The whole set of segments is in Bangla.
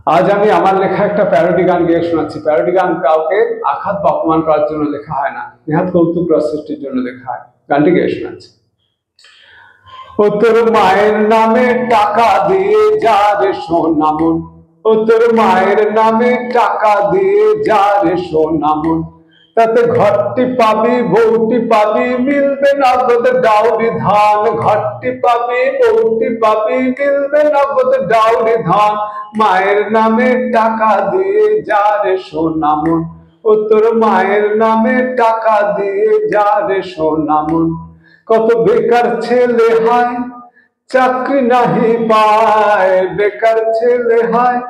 আজ আমি আমার লেখা একটা প্যারোডি গান গেয়ে শোনাচ্ছি। প্যারোডি গান কাউকে আঘাত বা অপমান করার জন্য লেখা হয় না, নেহাত কৌতুক রস সৃষ্টির জন্য লেখা হয়। গানটি গেয়ে শোনাচ্ছি। ও তোর মায়ের নামে টাকা দিয়ে যা রে সোনামন, ও তোর মায়ের নামে টাকা দিয়ে যা রে সোনামন, তাতে ঘরটি পাবি বউটি পাবি, মিলবে নগদ ডাউরি ধান। ঘরটি পাবি বউটি পাবি, মিলবে নগদ ডাউরি ধান। মায়ের নামে টাকা দিয়ে যা রে সোনামন, ও তোর মায়ের নামে টাকা দিয়ে যা রে সোনামন। কত বেকার ছেলে হায় চাকরি নাহি পায়, বেকার ছেলে হায়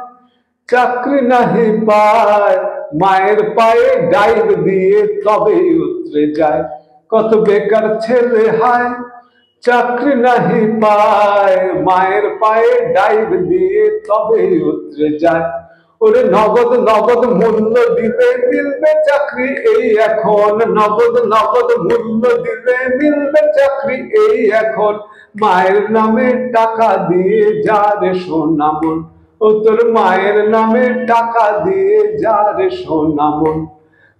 চাকরি নাহি পায়, মায়ের পায়ে ডাইভ দিয়ে তবে উতরে যায়। কত বেকার ছেলে হায় চাকরি নাহি পায়, মায়ের পায়ে ডাইভ দিয়ে তবে উতরে যায়। ওরে নগদ নগদ মূল্য দিলে মিলবে চাকরি এই এখন, নগদ নগদ মূল্য দিলে মিলবে চাকরি এই এখন। মায়ের নামে টাকা দিয়ে যা রে সোনামন, ও তোর মায়ের নামে টাকা দিয়ে যা রে সোনামন।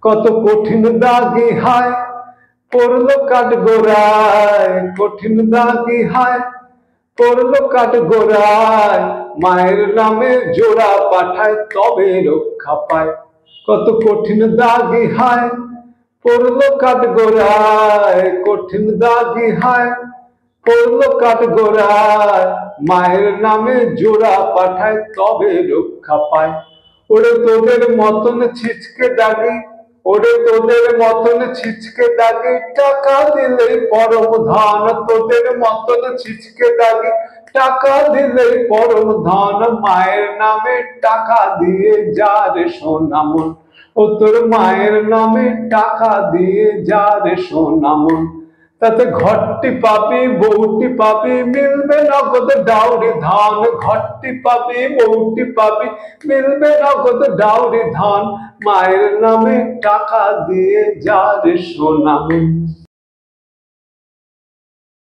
কত কঠিন দাগি হায় পড়লো কাঠ গোড়ায়, কঠিন দাগি হায় পড়লো কাঠ গোড়ায়, মায়ের নামে জোড়া পাঠায় তবে রক্ষা পায়। কত কঠিন দাগি হায় পড়লো কাঠ গোড়ায়, কঠিন দাগি হায় পড়লো কাঠ গোড়ায়, মায়ের নামে জোড়া পাঠায় তবে রক্ষা পায়। ওরে তোদের মতন ছিচকে দাগি, ওরে তোদের মতন ছিচকে দাগি, টাকা দিলে পরম ধন। তোদের মতন ছিচকে দাগি, টাকা দিলে পরম ধন। মায়ের নামে টাকা দিয়ে যা রে সোনামন, ও তোর মায়ের নামে টাকা দিয়ে যা রে সোনামন, তাতে ঘরটি পাবি বউটি পাবি, মিলবে নগদ ডাউরি ধান। ঘরটি পাবি বউটি পাবি, মিলবে নগদ ডাউরি ধান। মায়ের নামে টাকা দিয়ে যা রে সোনামন।